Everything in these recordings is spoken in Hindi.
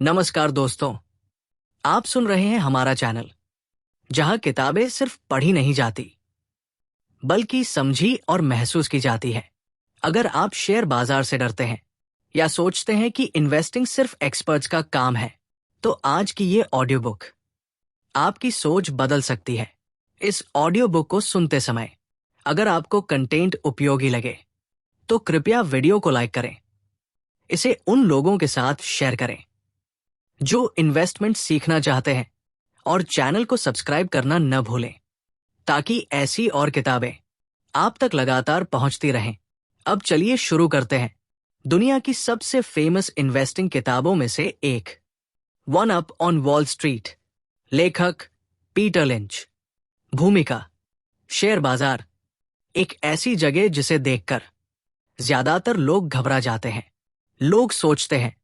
नमस्कार दोस्तों, आप सुन रहे हैं हमारा चैनल जहां किताबें सिर्फ पढ़ी नहीं जाती बल्कि समझी और महसूस की जाती है। अगर आप शेयर बाजार से डरते हैं या सोचते हैं कि इन्वेस्टिंग सिर्फ एक्सपर्ट्स का काम है, तो आज की ये ऑडियो बुक आपकी सोच बदल सकती है। इस ऑडियो बुक को सुनते समय अगर आपको कंटेंट उपयोगी लगे तो कृपया वीडियो को लाइक करें, इसे उन लोगों के साथ शेयर करें जो इन्वेस्टमेंट सीखना चाहते हैं और चैनल को सब्सक्राइब करना न भूलें ताकि ऐसी और किताबें आप तक लगातार पहुंचती रहें। अब चलिए शुरू करते हैं दुनिया की सबसे फेमस इन्वेस्टिंग किताबों में से एक, one up on wall street. लेखक पीटर लिंच। भूमिका, शेयर बाजार एक ऐसी जगह जिसे देखकर ज्यादातर लोग घबरा जाते हैं। लोग सोचते हैं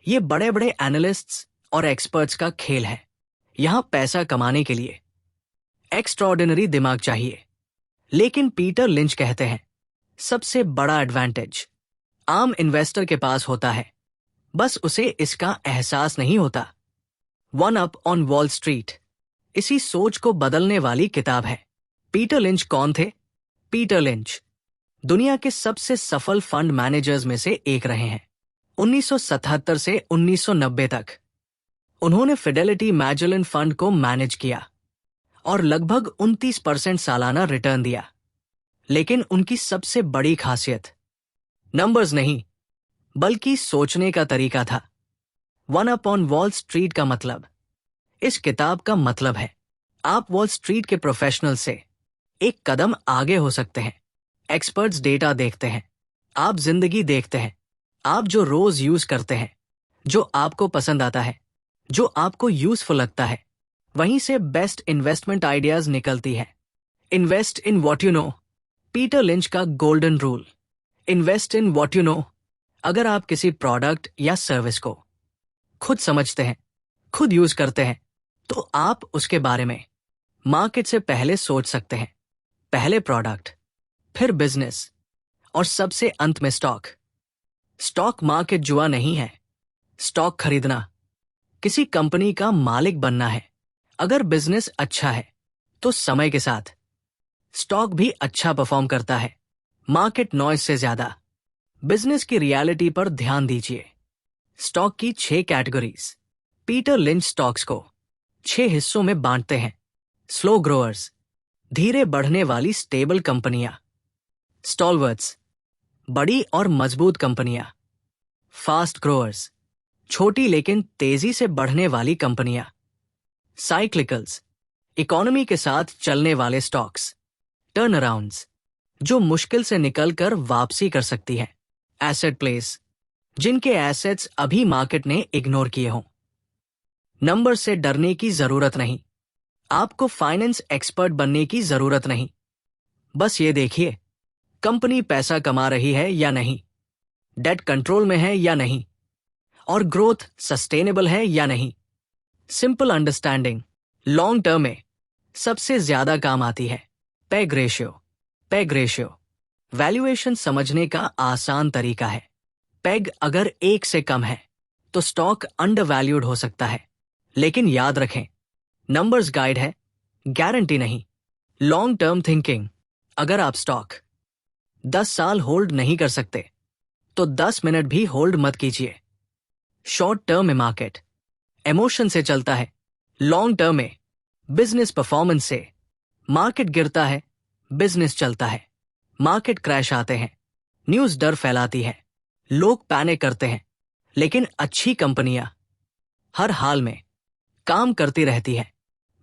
ये बड़े बड़े एनालिस्ट्स और एक्सपर्ट्स का खेल है। यहां पैसा कमाने के लिए एक्स्ट्राऑर्डिनरी दिमाग चाहिए। लेकिन पीटर लिंच कहते हैं सबसे बड़ा एडवांटेज आम इन्वेस्टर के पास होता है, बस उसे इसका एहसास नहीं होता। One up on wall street इसी सोच को बदलने वाली किताब है। पीटर लिंच कौन थे? पीटर लिंच दुनिया के सबसे सफल फंड मैनेजर्स में से एक रहे हैं। 1977 से 1990 तक उन्होंने फिडेलिटी मैजेलन फंड को मैनेज किया और लगभग 29% सालाना रिटर्न दिया। लेकिन उनकी सबसे बड़ी खासियत नंबर्स नहीं बल्कि सोचने का तरीका था। One up on wall street का मतलब, इस किताब का मतलब है आप वॉल स्ट्रीट के प्रोफेशनल से एक कदम आगे हो सकते हैं। एक्सपर्ट्स डेटा देखते हैं, आप जिंदगी देखते हैं। आप जो रोज यूज करते हैं, जो आपको पसंद आता है, जो आपको यूजफुल लगता है, वहीं से बेस्ट इन्वेस्टमेंट आइडियाज निकलती है। Invest in what you know, Peter Lynch का golden rule. Invest in what you know. अगर आप किसी प्रोडक्ट या सर्विस को खुद समझते हैं, खुद यूज करते हैं, तो आप उसके बारे में मार्केट से पहले सोच सकते हैं। पहले प्रोडक्ट, फिर बिजनेस और सबसे अंत में स्टॉक। स्टॉक मार्केट जुआ नहीं है। स्टॉक खरीदना किसी कंपनी का मालिक बनना है। अगर बिजनेस अच्छा है तो समय के साथ स्टॉक भी अच्छा परफॉर्म करता है, मार्केट नॉइज से ज्यादा। बिजनेस की रियलिटी पर ध्यान दीजिए। स्टॉक की 6 कैटेगरीज। पीटर लिंच स्टॉक्स को 6 हिस्सों में बांटते हैं। स्लो ग्रोअर्स, धीरे बढ़ने वाली स्टेबल कंपनियां। स्टॉलवर्ट्स, बड़ी और मजबूत कंपनियां। फास्ट ग्रोअर्स, छोटी लेकिन तेजी से बढ़ने वाली कंपनियां। साइक्लिकल्स, इकोनॉमी के साथ चलने वाले स्टॉक्स। टर्नअराउंड्स, जो मुश्किल से निकलकर वापसी कर सकती है। एसेट प्लेस, जिनके एसेट्स अभी मार्केट ने इग्नोर किए हों। नंबर से डरने की जरूरत नहीं। आपको फाइनेंस एक्सपर्ट बनने की जरूरत नहीं। बस ये देखिए कंपनी पैसा कमा रही है या नहीं, डेट कंट्रोल में है या नहीं, और ग्रोथ सस्टेनेबल है या नहीं। सिंपल अंडरस्टैंडिंग लॉन्ग टर्म में सबसे ज्यादा काम आती है। Peg ratio. Peg ratio valuation समझने का आसान तरीका है। पेग अगर 1 से कम है तो स्टॉक अंडरवैल्यूड हो सकता है। लेकिन याद रखें, नंबर्स गाइड है, गारंटी नहीं। लॉन्ग टर्म थिंकिंग, अगर आप स्टॉक 10 साल होल्ड नहीं कर सकते तो 10 मिनट भी होल्ड मत कीजिए। शॉर्ट टर्म में मार्केट इमोशन से चलता है। लॉन्ग टर्म में बिजनेस परफॉर्मेंस से। मार्केट गिरता है, बिजनेस चलता है। मार्केट क्रैश आते हैं, न्यूज़ डर फैलाती है, लोग पैनिक करते हैं। लेकिन अच्छी कंपनियां हर हाल में काम करती रहती है।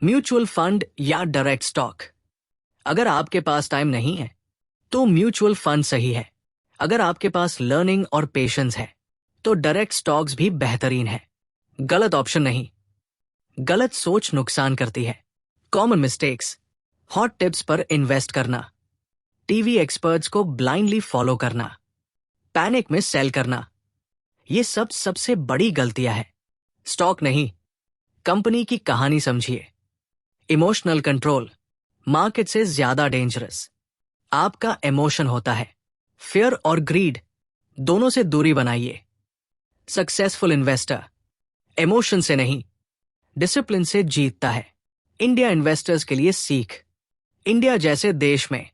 म्यूचुअल फंड या डायरेक्ट स्टॉक, अगर आपके पास टाइम नहीं है तो म्यूचुअल फंड सही है। अगर आपके पास लर्निंग और पेशेंस है तो डायरेक्ट स्टॉक्स भी बेहतरीन है। गलत ऑप्शन नहीं। गलत सोच नुकसान करती है। कॉमन मिस्टेक्स, हॉट टिप्स पर इन्वेस्ट करना, टीवी एक्सपर्ट्स को ब्लाइंडली फॉलो करना, पैनिक में सेल करना, ये सब सबसे बड़ी गलतियां हैं। स्टॉक नहीं, कंपनी की कहानी समझिए। इमोशनल कंट्रोल मार्केट से ज्यादा डेंजरस। आपका इमोशन होता है। फियर और ग्रीड दोनों से दूरी बनाइए। सक्सेसफुल इन्वेस्टर इमोशन से नहीं, डिसिप्लिन से जीतता है। इंडिया इन्वेस्टर्स के लिए सीख। इंडिया जैसे देश में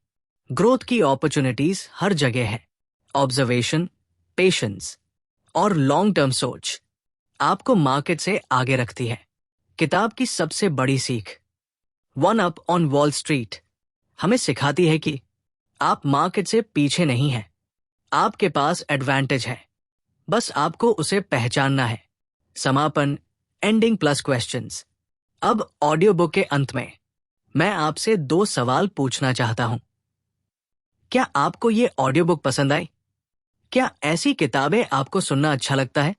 ग्रोथ की अपॉर्चुनिटीज हर जगह है। ऑब्जर्वेशन, पेशेंस और लॉन्ग टर्म सोच आपको मार्केट से आगे रखती है। किताब की सबसे बड़ी सीख, one up on wall street, हमें सिखाती है कि आप मार्केट से पीछे नहीं हैं। आपके पास एडवांटेज है, बस आपको उसे पहचानना है। समापन, एंडिंग प्लस क्वेश्चंस। अब ऑडियो बुक के अंत में मैं आपसे 2 सवाल पूछना चाहता हूं। क्या आपको ये ऑडियो बुक पसंद आई? क्या ऐसी किताबें आपको सुनना अच्छा लगता है?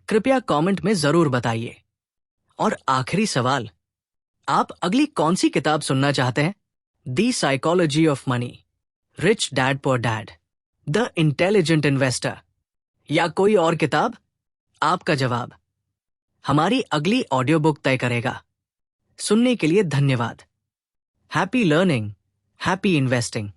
कृपया कमेंट में जरूर बताइए। और आखिरी सवाल, आप अगली कौन सी किताब सुनना चाहते हैं? The psychology of money, rich dad poor dad, the intelligent investor या कोई और किताब? आपका जवाब हमारी अगली ऑडियो बुक तय करेगा। सुनने के लिए धन्यवाद। Happy learning, happy investing.